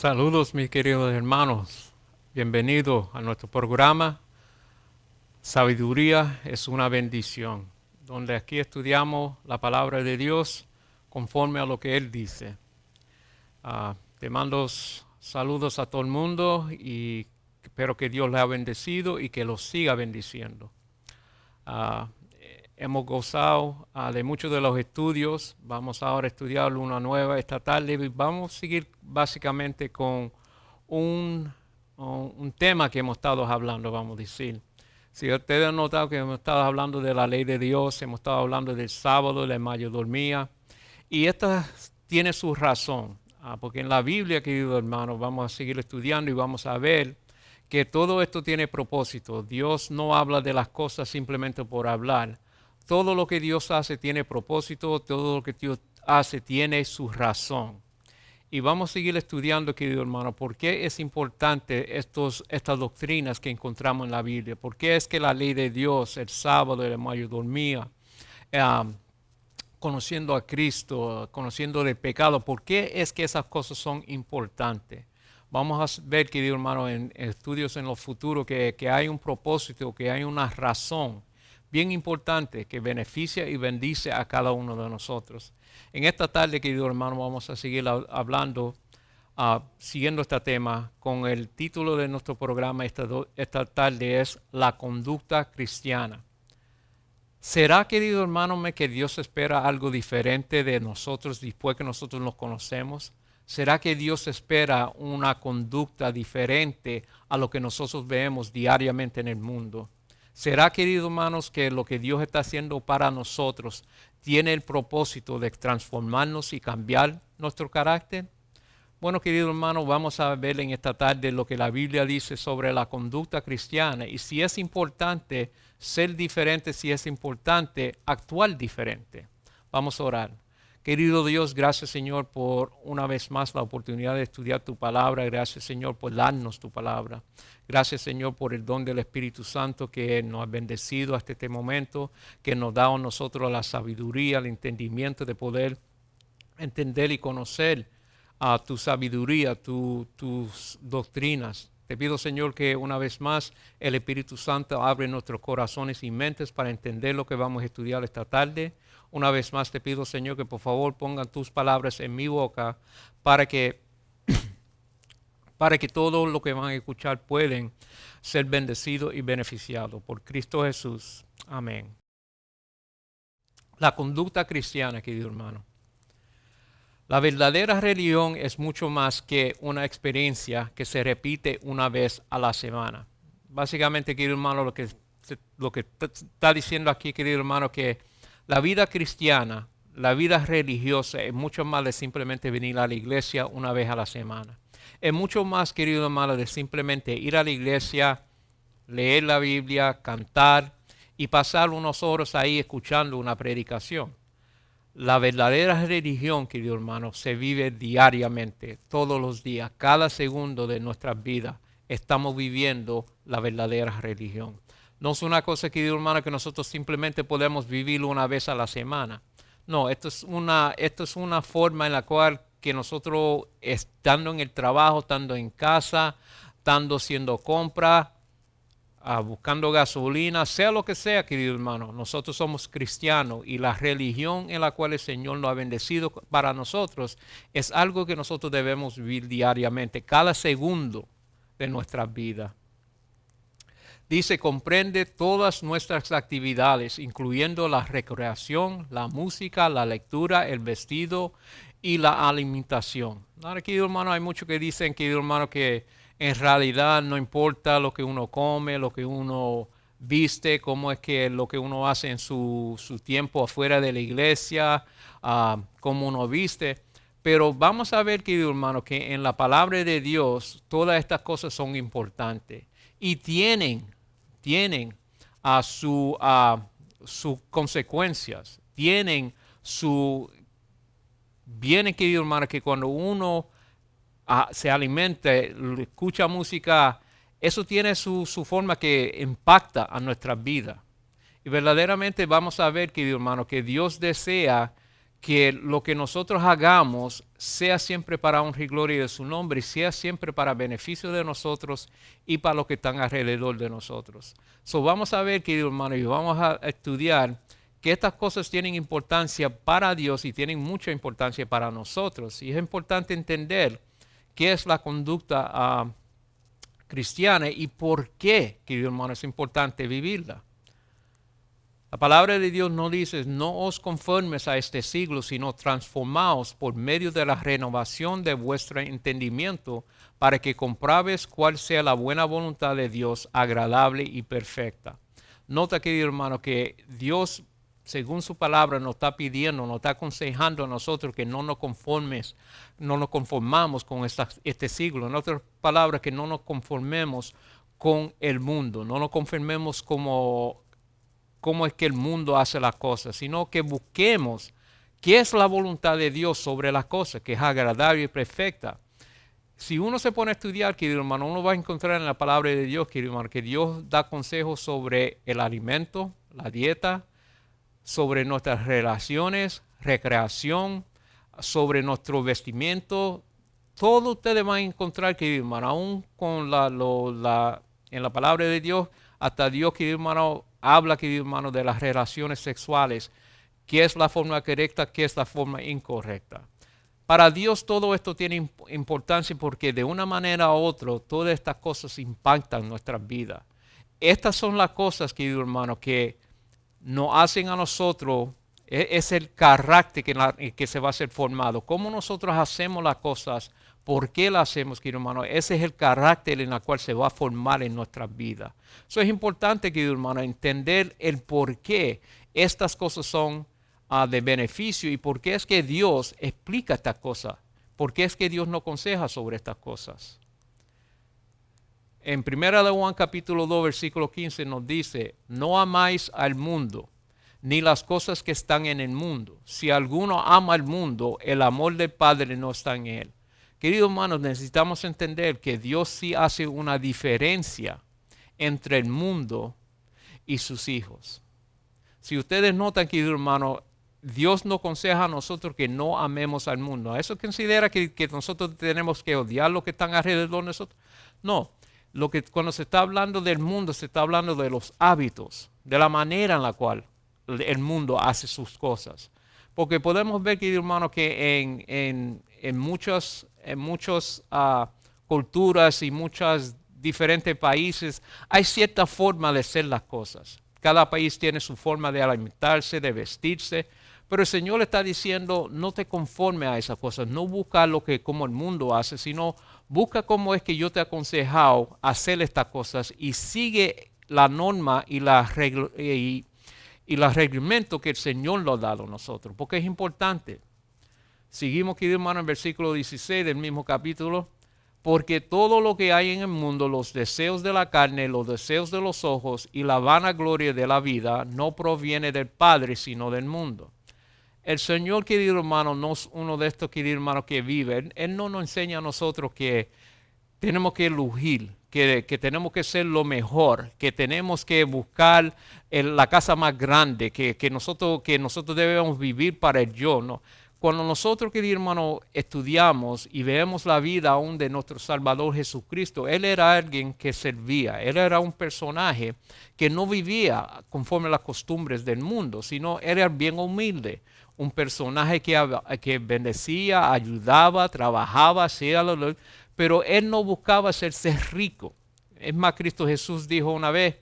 Saludos mis queridos hermanos, bienvenidos a nuestro programa Sabiduría es una bendición, donde aquí estudiamos la palabra de Dios conforme a lo que Él dice. Te mando saludos a todo el mundo y espero que Dios le ha bendecido y que los siga bendiciendo. Ah, Hemos gozado de muchos de los estudios. Vamos ahora a estudiar una nueva esta tarde. Vamos a seguir básicamente con un tema que hemos estado hablando, vamos a decir. Si ustedes han notado que hemos estado hablando de la ley de Dios, hemos estado hablando del sábado, de la mayordomía, y esta tiene su razón, porque en la Biblia, queridos hermanos, vamos a seguir estudiando y vamos a ver que todo esto tiene propósito. Dios no habla de las cosas simplemente por hablar. Todo lo que Dios hace tiene propósito, todo lo que Dios hace tiene su razón. Y vamos a seguir estudiando, querido hermano, por qué es importante estas doctrinas que encontramos en la Biblia. Por qué es que la ley de Dios, el sábado, la mayordomía, conociendo a Cristo, conociendo el pecado, por qué es que esas cosas son importantes. Vamos a ver, querido hermano, en estudios en lo futuro que hay un propósito, que hay una razón bien importante que beneficia y bendice a cada uno de nosotros. En esta tarde, querido hermano, vamos a seguir hablando, siguiendo este tema, con el título de nuestro programa esta tarde es La conducta cristiana. ¿Será, querido hermano, que Dios espera algo diferente de nosotros después que nosotros nos conocemos? ¿Será que Dios espera una conducta diferente a lo que nosotros vemos diariamente en el mundo? ¿Será, queridos hermanos, que lo que Dios está haciendo para nosotros tiene el propósito de transformarnos y cambiar nuestro carácter? Bueno, queridos hermanos, vamos a ver en esta tarde lo que la Biblia dice sobre la conducta cristiana y si es importante ser diferente, si es importante actuar diferente. Vamos a orar. Querido Dios, gracias Señor por una vez más la oportunidad de estudiar tu palabra. Gracias Señor por darnos tu palabra. Gracias Señor por el don del Espíritu Santo que nos ha bendecido hasta este momento, que nos da a nosotros la sabiduría, el entendimiento de poder entender y conocer tu sabiduría, tus doctrinas. Te pido, Señor, que una vez más el Espíritu Santo abre nuestros corazones y mentes para entender lo que vamos a estudiar esta tarde. Una vez más te pido, Señor, que por favor pongan tus palabras en mi boca para que todo lo que van a escuchar pueden ser bendecidos y beneficiados. Por Cristo Jesús. Amén. La conducta cristiana, querido hermano. La verdadera religión es mucho más que una experiencia que se repite una vez a la semana. Básicamente, querido hermano, lo que está diciendo aquí, querido hermano, que la vida cristiana, la vida religiosa es mucho más de simplemente venir a la iglesia una vez a la semana. Es mucho más, querido hermano, de simplemente ir a la iglesia, leer la Biblia, cantar y pasar unos horas ahí escuchando una predicación. La verdadera religión, querido hermano, se vive diariamente, todos los días, cada segundo de nuestras vidas. Estamos viviendo la verdadera religión. No es una cosa, querido hermano, que nosotros simplemente podemos vivir una vez a la semana. No, esto es una forma en la cual que nosotros, estando en el trabajo, estando en casa, estando haciendo compras, buscando gasolina, sea lo que sea, querido hermano, nosotros somos cristianos y la religión en la cual el Señor nos ha bendecido para nosotros es algo que nosotros debemos vivir diariamente, cada segundo de nuestra vida. Dice, comprende todas nuestras actividades, incluyendo la recreación, la música, la lectura, el vestido y la alimentación. Ahora, querido hermano, hay muchos que dicen, querido hermano, que en realidad no importa lo que uno come, lo que uno viste, cómo es que lo que uno hace en su tiempo afuera de la iglesia, cómo uno viste. Pero vamos a ver, querido hermano, que en la palabra de Dios todas estas cosas son importantes y tienen sus consecuencias, viene, querido hermano, que cuando uno se alimenta, escucha música, eso tiene su forma que impacta a nuestras vidas. Y verdaderamente vamos a ver, querido hermano, que Dios desea que lo que nosotros hagamos sea siempre para honra y gloria de su nombre y sea siempre para beneficio de nosotros y para los que están alrededor de nosotros. So, vamos a ver, querido hermano, y vamos a estudiar que estas cosas tienen importancia para Dios y tienen mucha importancia para nosotros. Y es importante entender qué es la conducta cristiana y por qué, querido hermano, es importante vivirla. La palabra de Dios no dice, no os conformes a este siglo, sino transformaos por medio de la renovación de vuestro entendimiento para que compruebes cuál sea la buena voluntad de Dios, agradable y perfecta. Nota, querido hermano, que Dios, según su palabra, nos está pidiendo, nos está aconsejando a nosotros que no nos conformamos con este siglo. En otras palabras, que no nos conformemos con el mundo, no nos conformemos cómo es que el mundo hace las cosas, sino que busquemos qué es la voluntad de Dios sobre las cosas, que es agradable y perfecta. Si uno se pone a estudiar, querido hermano, uno va a encontrar en la palabra de Dios, querido hermano, que Dios da consejos sobre el alimento, la dieta, sobre nuestras relaciones, recreación, sobre nuestro vestimiento. Todo ustedes van a encontrar, querido hermano, aún con en la palabra de Dios, hasta Dios, querido hermano, habla, querido hermano, de las relaciones sexuales, qué es la forma correcta, qué es la forma incorrecta. Para Dios todo esto tiene importancia porque de una manera u otra todas estas cosas impactan nuestras vidas. Estas son las cosas, querido hermano, que nos hacen a nosotros, es el carácter que se va a ser formado. Cómo nosotros hacemos las cosas, por qué las hacemos, querido hermano. Ese es el carácter en el cual se va a formar en nuestras vidas. Eso es importante, querido hermano, entender el por qué estas cosas son de beneficio y por qué es que Dios explica estas cosas. ¿Por qué es que Dios nos aconseja sobre estas cosas? En 1 Juan capítulo 2, versículo 15 nos dice, no amáis al mundo, ni las cosas que están en el mundo. Si alguno ama al mundo, el amor del Padre no está en él. Queridos hermanos, necesitamos entender que Dios sí hace una diferencia entre el mundo y sus hijos. Si ustedes notan, queridos hermanos, Dios nos aconseja a nosotros que no amemos al mundo. ¿Eso considera que nosotros tenemos que odiar lo que están alrededor de nosotros? No. Cuando se está hablando del mundo, se está hablando de los hábitos, de la manera en la cual el mundo hace sus cosas. Porque podemos ver, querido hermano, que en muchas culturas y muchos diferentes países hay cierta forma de hacer las cosas. Cada país tiene su forma de alimentarse, de vestirse. Pero el Señor está diciendo, no te conformes a esas cosas, no busca como el mundo hace, sino busca cómo es que yo te he aconsejado hacer estas cosas y sigue la norma y los reglamentos que el Señor nos ha dado a nosotros, porque es importante. Seguimos, querido hermano, en el versículo 16 del mismo capítulo. Porque todo lo que hay en el mundo, los deseos de la carne, los deseos de los ojos y la vanagloria de la vida, no proviene del Padre, sino del mundo. El Señor, querido hermano, no es uno de estos, querido hermano, que vive. Él no nos enseña a nosotros que tenemos que lugir, que tenemos que ser lo mejor, que tenemos que buscar la casa más grande, que nosotros debemos vivir para el yo, ¿no? Cuando nosotros, querido hermano, estudiamos y vemos la vida aún de nuestro Salvador Jesucristo, Él era alguien que servía, Él era un personaje que no vivía conforme a las costumbres del mundo, sino era bien humilde, un personaje que bendecía, ayudaba, trabajaba, hacía pero Él no buscaba hacerse rico. Es más, Cristo Jesús dijo una vez,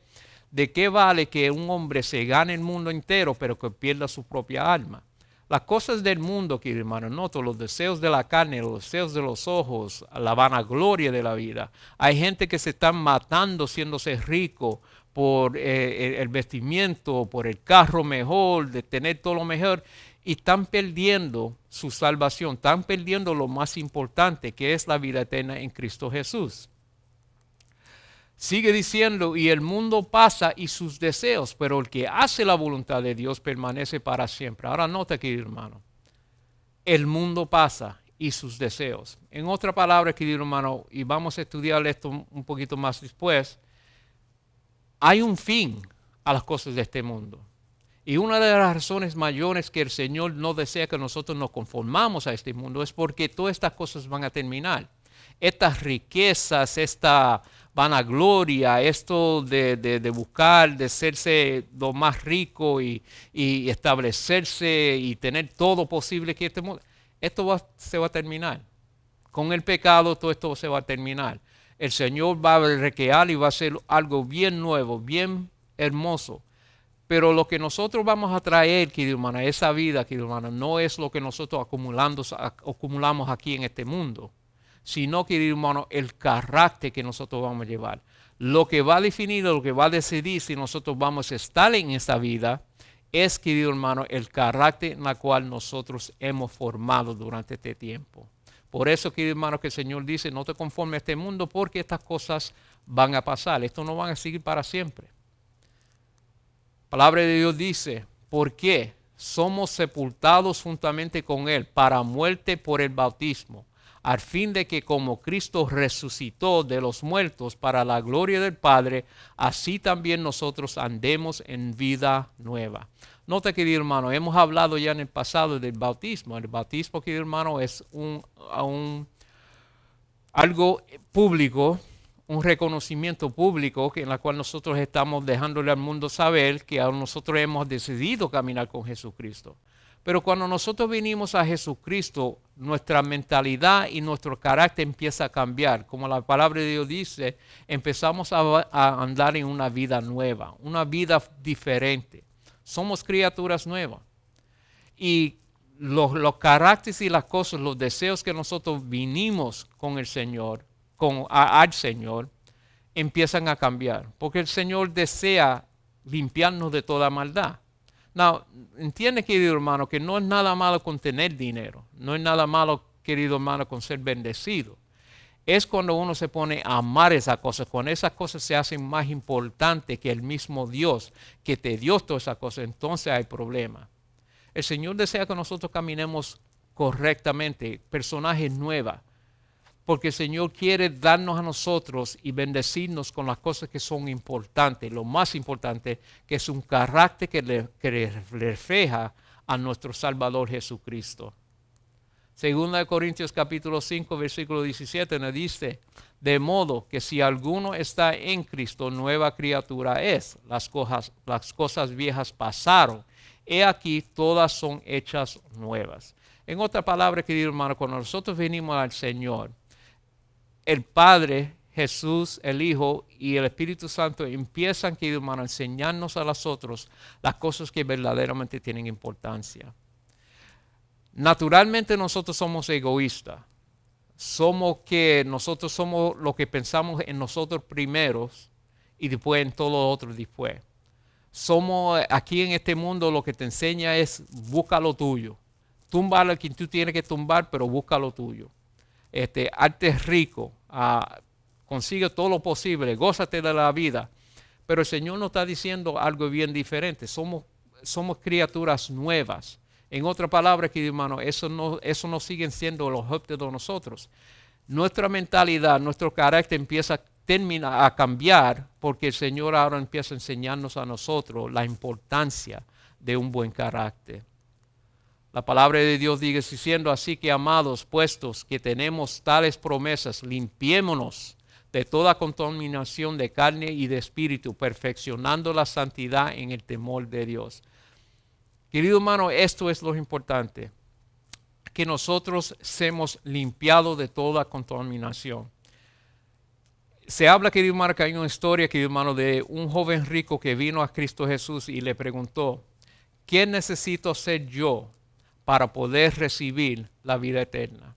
¿de qué vale que un hombre se gane el mundo entero pero que pierda su propia alma? Las cosas del mundo, querido hermano, noto los deseos de la carne, los deseos de los ojos, la vanagloria de la vida. Hay gente que se está matando siéndose rico por el vestimiento, por el carro mejor, de tener todo lo mejor, y están perdiendo su salvación, están perdiendo lo más importante, que es la vida eterna en Cristo Jesús. Sigue diciendo, y el mundo pasa y sus deseos, pero el que hace la voluntad de Dios permanece para siempre. Ahora nota aquí, hermano, el mundo pasa y sus deseos. En otra palabra, querido hermano, y vamos a estudiar esto un poquito más después, hay un fin a las cosas de este mundo. Y una de las razones mayores que el Señor no desea que nosotros nos conformamos a este mundo es porque todas estas cosas van a terminar. Estas riquezas, esta vanagloria, esto de buscar, de serse lo más rico y establecerse y tener todo posible que este mundo, se va a terminar. Con el pecado todo esto se va a terminar. El Señor va a recrear y va a hacer algo bien nuevo, bien hermoso. Pero lo que nosotros vamos a traer, querido hermano, esa vida, querido hermano, no es lo que nosotros acumulamos aquí en este mundo, sino, querido hermano, el carácter que nosotros vamos a llevar. Lo que va a definir, lo que va a decidir si nosotros vamos a estar en esta vida es, querido hermano, el carácter en el cual nosotros hemos formado durante este tiempo. Por eso, querido hermano, que el Señor dice, no te conformes a este mundo porque estas cosas van a pasar. Esto no van a seguir para siempre. La palabra de Dios dice, ¿por qué? Somos sepultados juntamente con Él para muerte por el bautismo, al fin de que como Cristo resucitó de los muertos para la gloria del Padre, así también nosotros andemos en vida nueva. Nota, querido hermano, hemos hablado ya en el pasado del bautismo. El bautismo, querido hermano, es algo público, un reconocimiento público en la cual nosotros estamos dejándole al mundo saber que nosotros hemos decidido caminar con Jesucristo. Pero cuando nosotros venimos a Jesucristo, nuestra mentalidad y nuestro carácter empieza a cambiar. Como la palabra de Dios dice, empezamos a andar en una vida nueva, una vida diferente. Somos criaturas nuevas. Y los caracteres y las cosas, los deseos que nosotros vinimos con el Señor, al Señor, empiezan a cambiar. Porque el Señor desea limpiarnos de toda maldad. Now, entiende, querido hermano, que no es nada malo con tener dinero. No es nada malo, querido hermano, con ser bendecido. Es cuando uno se pone a amar esas cosas, cuando esas cosas se hacen más importantes que el mismo Dios que te dio todas esas cosas, entonces hay problema. El Señor desea que nosotros caminemos correctamente, personajes nuevos, porque el Señor quiere darnos a nosotros y bendecirnos con las cosas que son importantes, lo más importante, que es un carácter que le refleja a nuestro Salvador Jesucristo. Segunda de Corintios capítulo 5, versículo 17 nos dice, de modo que si alguno está en Cristo, nueva criatura es. Las cosas viejas pasaron. He aquí, todas son hechas nuevas. En otra palabra, querido hermano, cuando nosotros venimos al Señor, el Padre, Jesús, el Hijo y el Espíritu Santo empiezan, querido hermano, a enseñarnos a nosotros las cosas que verdaderamente tienen importancia. Naturalmente nosotros somos egoístas. Nosotros somos lo que pensamos en nosotros primeros y después en todo lo otro después. Somos aquí en este mundo lo que te enseña es busca lo tuyo. Tumba a quien tú tienes que tumbar, pero busca lo tuyo. Hazte rico, consigue todo lo posible, gózate de la vida. Pero el Señor nos está diciendo algo bien diferente. Somos criaturas nuevas. En otras palabras, querido hermano, eso no siguen siendo los objetos de nosotros. Nuestra mentalidad, nuestro carácter termina a cambiar porque el Señor ahora empieza a enseñarnos a nosotros la importancia de un buen carácter. La palabra de Dios dice, diciendo así que amados, puestos que tenemos tales promesas, limpiémonos de toda contaminación de carne y de espíritu, perfeccionando la santidad en el temor de Dios. Querido hermano, esto es lo importante, que nosotros seamos limpiados de toda contaminación. Se habla, querido hermano, que hay una historia, querido hermano, de un joven rico que vino a Cristo Jesús y le preguntó, ¿qué necesito hacer yo para poder recibir la vida eterna?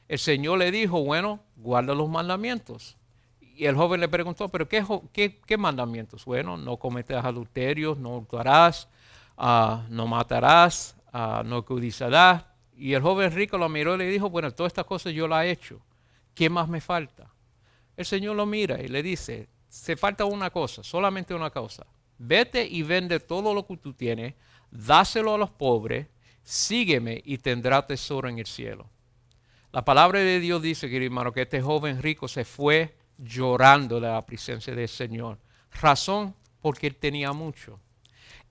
El Señor le dijo, bueno, guarda los mandamientos. Y el joven le preguntó, ¿pero qué mandamientos? Bueno, no cometerás adulterio, no hurtarás, no matarás, no codiciarás. Y el joven rico lo miró y le dijo, bueno, todas estas cosas yo las he hecho. ¿Qué más me falta? El Señor lo mira y le dice, se falta una cosa, solamente una cosa. Vete y vende todo lo que tú tienes, dáselo a los pobres, sígueme y tendrás tesoro en el cielo. La palabra de Dios dice, querido hermano, que este joven rico se fue llorando de la presencia del Señor. Razón, porque él tenía mucho.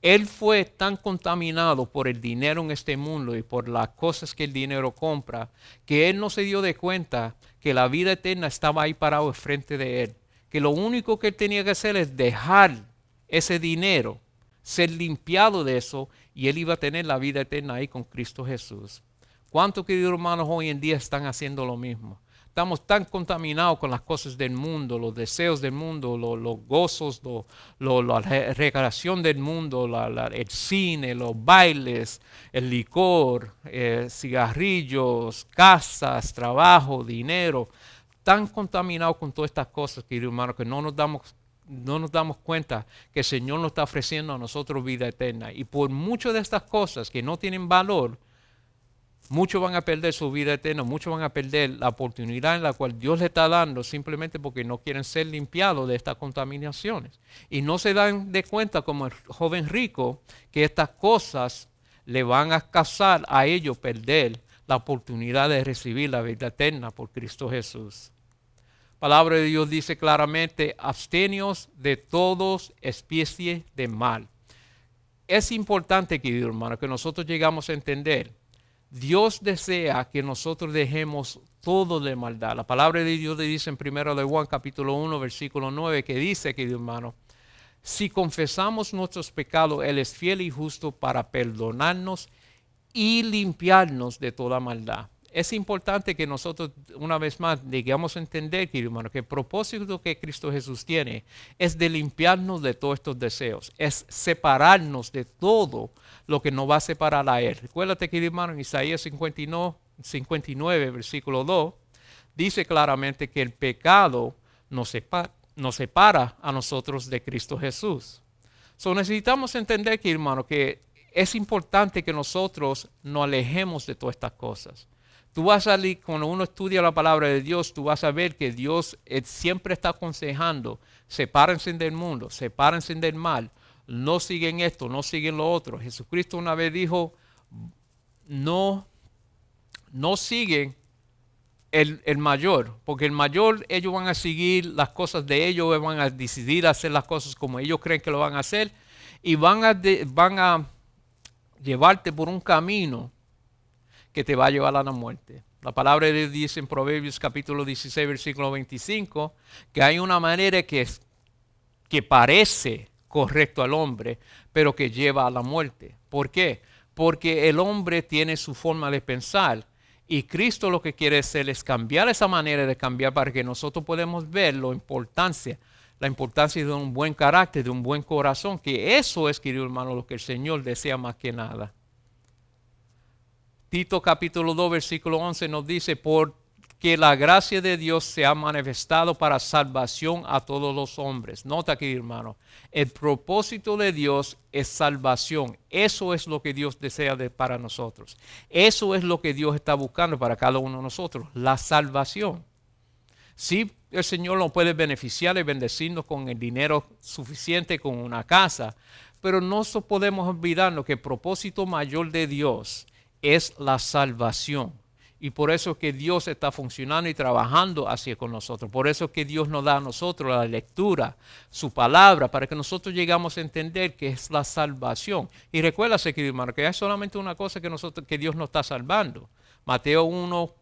Él fue tan contaminado por el dinero en este mundo y por las cosas que el dinero compra, que él no se dio de cuenta que la vida eterna estaba ahí parado enfrente de él. Que lo único que él tenía que hacer es dejar ese dinero, ser limpiado de eso, y él iba a tener la vida eterna ahí con Cristo Jesús. ¿Cuántos queridos hermanos hoy en día están haciendo lo mismo? Estamos tan contaminados con las cosas del mundo, los deseos del mundo, los gozos, la recreación del mundo, el cine, los bailes, el licor, cigarrillos, casas, trabajo, dinero. Tan contaminados con todas estas cosas, queridos hermanos, que no nos damos cuenta que el Señor nos está ofreciendo a nosotros vida eterna. Y por muchas de estas cosas que no tienen valor, muchos van a perder su vida eterna, muchos van a perder la oportunidad en la cual Dios le está dando simplemente porque no quieren ser limpiados de estas contaminaciones. Y no se dan de cuenta como el joven rico que estas cosas le van a causar a ellos perder la oportunidad de recibir la vida eterna por Cristo Jesús. La palabra de Dios dice claramente, absteneos de todas especies de mal. Es importante, querido hermano, que nosotros llegamos a entender. Dios desea que nosotros dejemos todo de maldad. La palabra de Dios le dice en 1 de Juan capítulo 1 versículo 9 que dice, querido hermano, si confesamos nuestros pecados, Él es fiel y justo para perdonarnos y limpiarnos de toda maldad. Es importante que nosotros una vez más digamos a entender, querido hermano, que el propósito que Cristo Jesús tiene es de limpiarnos de todos estos deseos, es separarnos de todo lo que nos va a separar a Él. Recuérdate, querido hermano, en Isaías 59 versículo 2, dice claramente que el pecado nos separa a nosotros de Cristo Jesús. So, necesitamos entender, querido hermano, que es importante que nosotros nos alejemos de todas estas cosas. Tú vas a salir, cuando uno estudia la palabra de Dios, tú vas a ver que Dios siempre está aconsejando, sepárense del mundo, sepárense del mal, no siguen esto, no siguen lo otro. Jesucristo una vez dijo, no siguen el mayor, porque el mayor ellos van a seguir las cosas de ellos, van a decidir hacer las cosas como ellos creen que lo van a hacer y van a llevarte por un camino que te va a llevar a la muerte. La palabra de Dios dice en Proverbios capítulo 16, versículo 25, que hay una manera que parece correcto al hombre, pero que lleva a la muerte. ¿Por qué? Porque el hombre tiene su forma de pensar y Cristo lo que quiere hacer es cambiar esa manera de cambiar para que nosotros podamos ver la importancia de un buen carácter, de un buen corazón, que eso es, querido hermano, lo que el Señor desea más que nada. Tito capítulo 2 versículo 11 nos dice, porque la gracia de Dios se ha manifestado para salvación a todos los hombres. Nota aquí, hermano, el propósito de Dios es salvación. Eso es lo que Dios desea para nosotros. Eso es lo que Dios está buscando para cada uno de nosotros, la salvación. Sí, el Señor nos puede beneficiar y bendecirnos con el dinero suficiente, con una casa, pero no podemos olvidarnos que el propósito mayor de Dios es la salvación. Y por eso es que Dios está funcionando y trabajando así con nosotros. Por eso es que Dios nos da a nosotros la lectura, su palabra, para que nosotros llegamos a entender que es la salvación. Y recuérdase, querido hermano, que hay solamente una cosa que Dios nos está salvando. Mateo 1,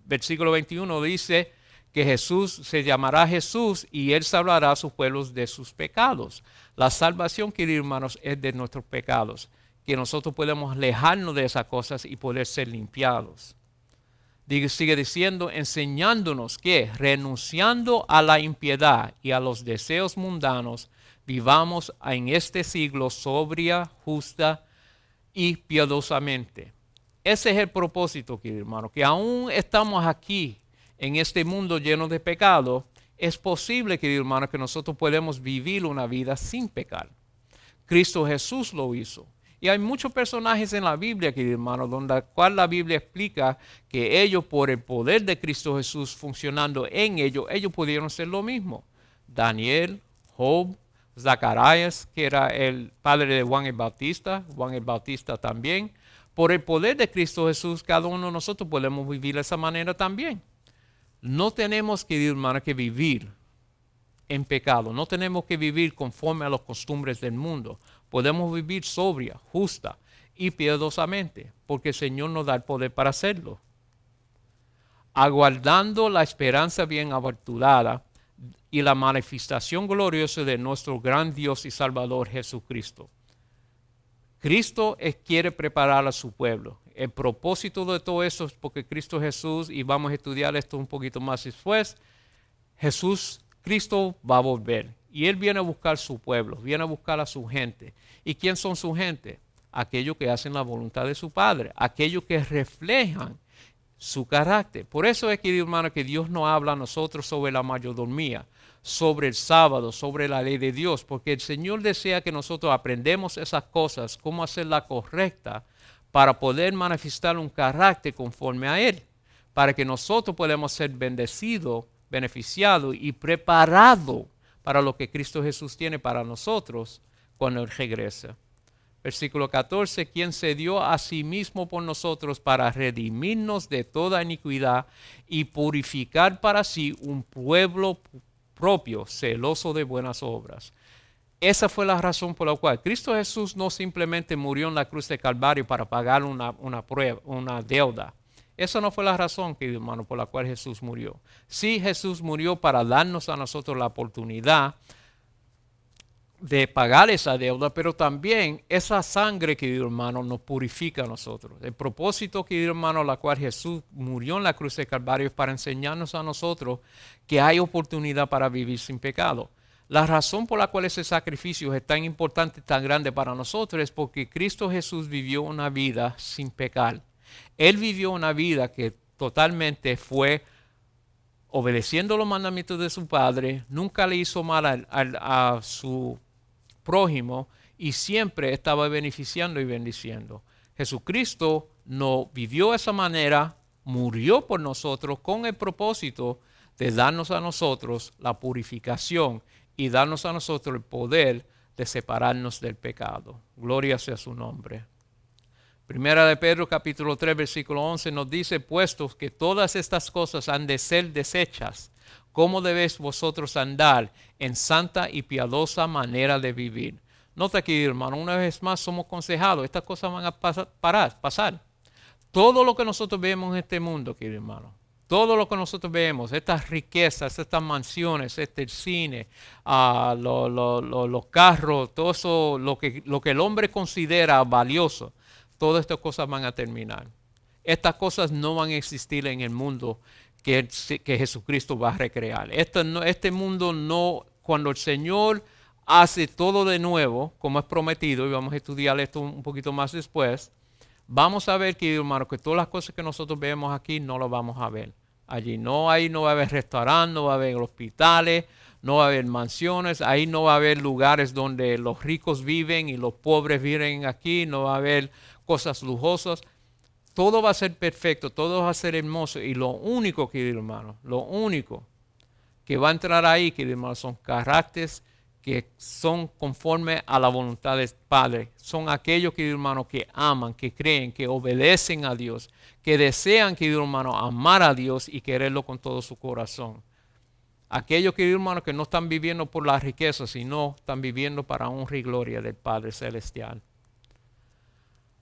versículo 21 dice que Jesús se llamará Jesús y Él salvará a sus pueblos de sus pecados. La salvación, queridos hermanos, es de nuestros pecados, que nosotros podemos alejarnos de esas cosas y poder ser limpiados. Sigue diciendo, enseñándonos que renunciando a la impiedad y a los deseos mundanos, vivamos en este siglo sobria, justa y piadosamente. Ese es el propósito, querido hermano, que aún estamos aquí en este mundo lleno de pecado, es posible, querido hermano, que nosotros podemos vivir una vida sin pecar. Cristo Jesús lo hizo. Y hay muchos personajes en la Biblia, querido hermano, donde cual la Biblia explica que ellos, por el poder de Cristo Jesús funcionando en ellos pudieron hacer lo mismo. Daniel, Job, Zacarías, que era el padre de Juan el Bautista también. Por el poder de Cristo Jesús, cada uno de nosotros podemos vivir de esa manera también. No tenemos, querido hermano, que vivir en pecado. No tenemos que vivir conforme a las costumbres del mundo, Podemos vivir sobria, justa y piadosamente, porque el Señor nos da el poder para hacerlo. Aguardando la esperanza bien aventurada y la manifestación gloriosa de nuestro gran Dios y Salvador Jesucristo. Cristo quiere preparar a su pueblo. El propósito de todo esto es porque Cristo Jesús, y vamos a estudiar esto un poquito más después, Cristo va a volver. Y Él viene a buscar su pueblo, viene a buscar a su gente. ¿Y quién son su gente? Aquellos que hacen la voluntad de su Padre, aquellos que reflejan su carácter. Por eso es, querido hermano, que Dios nos habla a nosotros sobre la mayordomía, sobre el sábado, sobre la ley de Dios, porque el Señor desea que nosotros aprendamos esas cosas, cómo hacerla correcta, para poder manifestar un carácter conforme a Él, para que nosotros podamos ser bendecidos, beneficiados y preparados para lo que Cristo Jesús tiene para nosotros cuando Él regresa. Versículo 14, quien se dio a sí mismo por nosotros para redimirnos de toda iniquidad y purificar para sí un pueblo propio, celoso de buenas obras. Esa fue la razón por la cual Cristo Jesús no simplemente murió en la cruz de Calvario para pagar una deuda. Esa no fue la razón, querido hermano, por la cual Jesús murió. Sí, Jesús murió para darnos a nosotros la oportunidad de pagar esa deuda, pero también esa sangre, querido hermano, nos purifica a nosotros. El propósito, querido hermano, la cual Jesús murió en la cruz de Calvario es para enseñarnos a nosotros que hay oportunidad para vivir sin pecado. La razón por la cual ese sacrificio es tan importante, tan grande para nosotros, es porque Cristo Jesús vivió una vida sin pecar. Él vivió una vida que totalmente fue obedeciendo los mandamientos de su Padre, nunca le hizo mal a su prójimo y siempre estaba beneficiando y bendiciendo. Jesucristo no vivió de esa manera, murió por nosotros con el propósito de darnos a nosotros la purificación y darnos a nosotros el poder de separarnos del pecado. Gloria sea su nombre. Primera de Pedro capítulo 3 versículo 11 nos dice, puesto que todas estas cosas han de ser desechas, ¿cómo debéis vosotros andar en santa y piadosa manera de vivir? Nota aquí, hermano, una vez más somos aconsejados, estas cosas van a pasar. Todo lo que nosotros vemos en este mundo, querido hermano, todo lo que nosotros vemos, estas riquezas, estas mansiones, el cine, los carros, todo eso, lo que el hombre considera valioso, todas estas cosas van a terminar. Estas cosas no van a existir en el mundo que Jesucristo va a recrear. Este mundo no, cuando el Señor hace todo de nuevo, como es prometido, y vamos a estudiar esto un poquito más después, vamos a ver, querido hermano, que todas las cosas que nosotros vemos aquí no las vamos a ver. Allí no va a haber restaurantes, no va a haber hospitales, no va a haber mansiones, ahí no va a haber lugares donde los ricos viven y los pobres viven aquí, no va a haber cosas lujosas. Todo va a ser perfecto, todo va a ser hermoso. Y lo único, querido hermano, lo único que va a entrar ahí, querido hermano, son caracteres que son conforme a la voluntad del Padre. Son aquellos, querido hermano, que aman, que creen, que obedecen a Dios, que desean, querido hermano, amar a Dios y quererlo con todo su corazón. Aquellos, querido hermano, que no están viviendo por la riqueza, sino están viviendo para honra y gloria del Padre Celestial.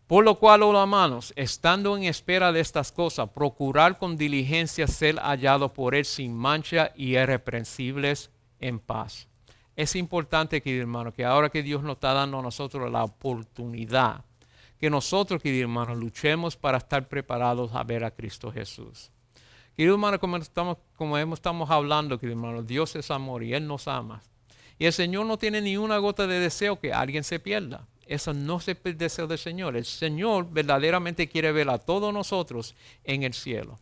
Por lo cual, oh hermanos, estando en espera de estas cosas, procurar con diligencia ser hallado por Él sin mancha y irreprensibles en paz. Es importante, querido hermano, que ahora que Dios nos está dando a nosotros la oportunidad, que nosotros, querido hermano, luchemos para estar preparados a ver a Cristo Jesús. Querido hermano, como estamos hablando, querido hermano, Dios es amor y Él nos ama. Y el Señor no tiene ni una gota de deseo que alguien se pierda. Eso no es el deseo del Señor. El Señor verdaderamente quiere ver a todos nosotros en el cielo.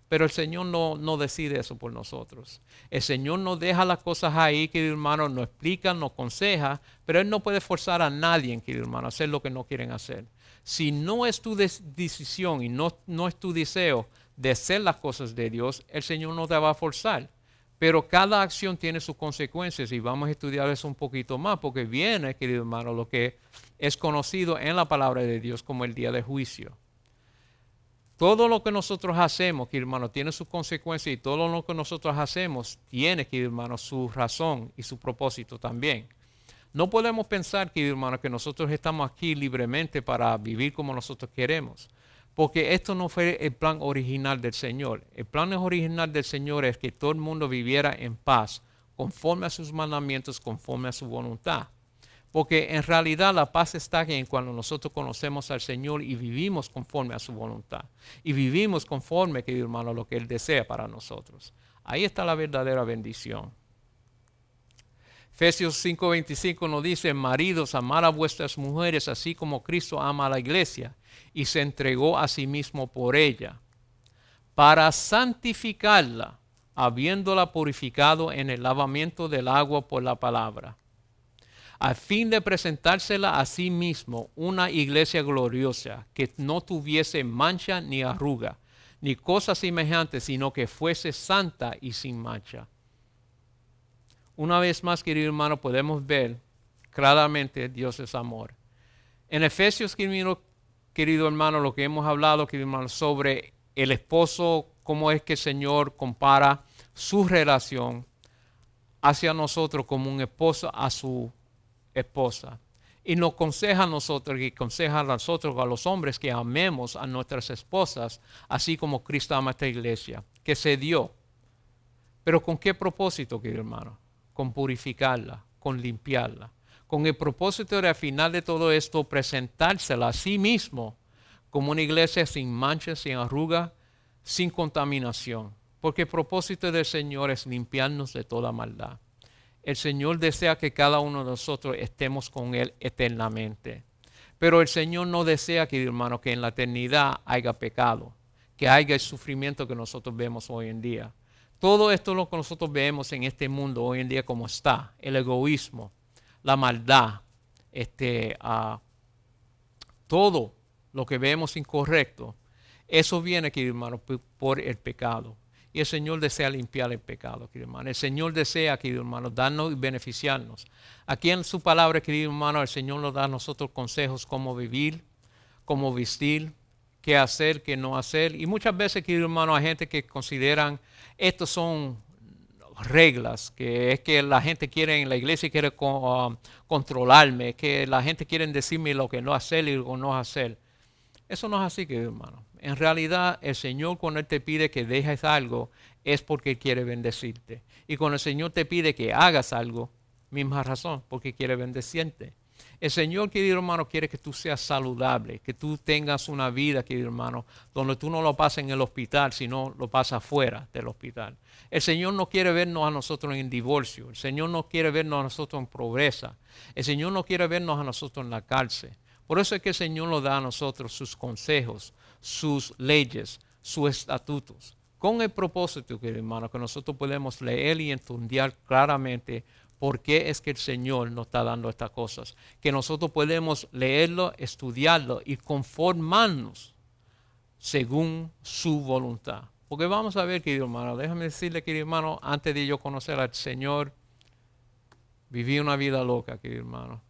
Pero el Señor no decide eso por nosotros. El Señor nos deja las cosas ahí, querido hermano, nos explica, nos aconseja, pero Él no puede forzar a nadie, querido hermano, a hacer lo que no quieren hacer. Si no es tu decisión y no es tu deseo de hacer las cosas de Dios, el Señor no te va a forzar. Pero cada acción tiene sus consecuencias y vamos a estudiar eso un poquito más porque viene, querido hermano, lo que es conocido en la palabra de Dios como el día de juicio. Todo lo que nosotros hacemos, querido hermano, tiene sus consecuencias y todo lo que nosotros hacemos tiene, querido hermano, su razón y su propósito también. No podemos pensar, querido hermano, que nosotros estamos aquí libremente para vivir como nosotros queremos. Porque esto no fue el plan original del Señor. El plan original del Señor es que todo el mundo viviera en paz, conforme a sus mandamientos, conforme a su voluntad. Porque en realidad la paz está en cuando nosotros conocemos al Señor y vivimos conforme a su voluntad. Y vivimos conforme, querido hermano, a lo que Él desea para nosotros. Ahí está la verdadera bendición. Efesios 5:25 nos dice: maridos, amad a vuestras mujeres así como Cristo ama a la iglesia y se entregó a sí mismo por ella, para santificarla, habiéndola purificado en el lavamiento del agua por la palabra, a fin de presentársela a sí mismo una iglesia gloriosa, que no tuviese mancha ni arruga, ni cosa semejante, sino que fuese santa y sin mancha. Una vez más, querido hermano, podemos ver claramente Dios es amor. En Efesios, querido hermano, lo que hemos hablado, querido hermano, sobre el esposo, cómo es que el Señor compara su relación hacia nosotros como un esposo a su esposa. Y nos aconseja a nosotros, y aconseja a nosotros, a los hombres, que amemos a nuestras esposas, así como Cristo ama a esta iglesia, que se dio. Pero ¿con qué propósito, querido hermano? Con purificarla, con limpiarla, con el propósito de al final de todo esto presentársela a sí mismo como una iglesia sin manchas, sin arruga, sin contaminación. Porque el propósito del Señor es limpiarnos de toda maldad. El Señor desea que cada uno de nosotros estemos con Él eternamente. Pero el Señor no desea, querido hermano, que en la eternidad haya pecado, que haya el sufrimiento que nosotros vemos hoy en día. Todo esto es lo que nosotros vemos en este mundo hoy en día como está. El egoísmo, la maldad, todo lo que vemos incorrecto. Eso viene, querido hermano, por el pecado. Y el Señor desea limpiar el pecado, querido hermano. El Señor desea, querido hermano, darnos y beneficiarnos. Aquí en su palabra, querido hermano, el Señor nos da a nosotros consejos cómo vivir, cómo vestir, qué hacer, qué no hacer. Y muchas veces, querido hermano, hay gente que consideran estos son reglas, que es que la gente quiere, en la iglesia quiere controlarme, que la gente quiere decirme lo que no hacer y lo que no hacer. Eso no es así, querido hermano. En realidad, el Señor, cuando Él te pide que dejes algo, es porque Él quiere bendecirte. Y cuando el Señor te pide que hagas algo, misma razón, porque quiere bendecirte. El Señor, querido hermano, quiere que tú seas saludable, que tú tengas una vida, querido hermano, donde tú no lo pases en el hospital, sino lo pasas fuera del hospital. El Señor no quiere vernos a nosotros en divorcio. El Señor no quiere vernos a nosotros en pobreza. El Señor no quiere vernos a nosotros en la cárcel. Por eso es que el Señor nos da a nosotros sus consejos, sus leyes, sus estatutos, con el propósito, querido hermano, que nosotros podemos leer y entender claramente por qué es que el Señor nos está dando estas cosas. Que nosotros podemos leerlo, estudiarlo y conformarnos según su voluntad. Porque vamos a ver, querido hermano, déjame decirle, querido hermano, antes de yo conocer al Señor, viví una vida loca, querido hermano.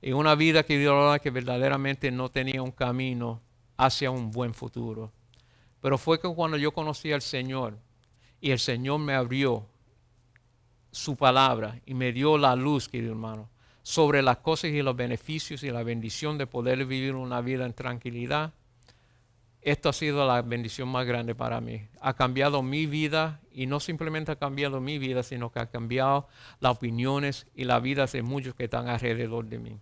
Y una vida, querido hermano, que verdaderamente no tenía un camino hacia un buen futuro. Pero fue que cuando yo conocí al Señor y el Señor me abrió su palabra y me dio la luz, querido hermano, sobre las cosas y los beneficios y la bendición de poder vivir una vida en tranquilidad. Esto ha sido la bendición más grande para mí. Ha cambiado mi vida y no simplemente ha cambiado mi vida, sino que ha cambiado las opiniones y las vidas de muchos que están alrededor de mí.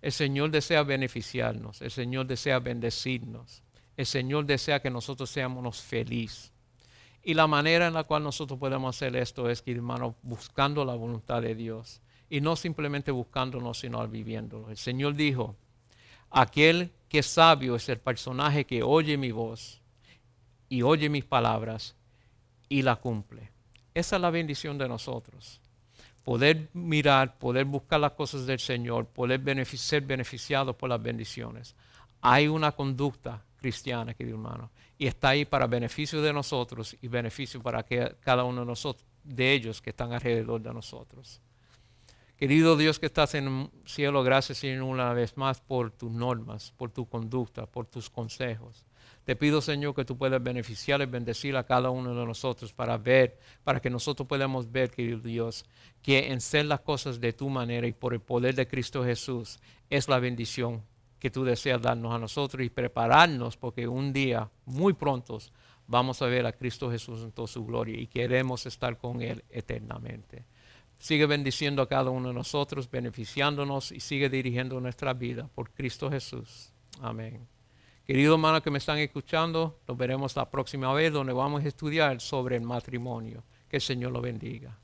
El Señor desea beneficiarnos, el Señor desea bendecirnos, el Señor desea que nosotros seamos felices. Y la manera en la cual nosotros podemos hacer esto es, hermano, buscando la voluntad de Dios. Y no simplemente buscándonos, sino viviéndolo. El Señor dijo, aquel que es sabio es el personaje que oye mi voz y oye mis palabras y la cumple. Esa es la bendición de nosotros. Poder mirar, poder buscar las cosas del Señor, poder ser beneficiados por las bendiciones. Hay una conducta cristiana, querido hermano, y está ahí para beneficio de nosotros y beneficio para cada uno de nosotros, de ellos que están alrededor de nosotros. Querido Dios que estás en el cielo, gracias Señor una vez más por tus normas, por tu conducta, por tus consejos. Te pido, Señor, que tú puedas beneficiar y bendecir a cada uno de nosotros para que nosotros podamos ver, querido Dios, que en hacer las cosas de tu manera y por el poder de Cristo Jesús es la bendición que tú deseas darnos a nosotros y prepararnos porque un día, muy pronto, vamos a ver a Cristo Jesús en toda su gloria y queremos estar con Él eternamente. Sigue bendiciendo a cada uno de nosotros, beneficiándonos y sigue dirigiendo nuestra vida por Cristo Jesús. Amén. Queridos hermanos que me están escuchando, nos veremos la próxima vez donde vamos a estudiar sobre el matrimonio. Que el Señor lo bendiga.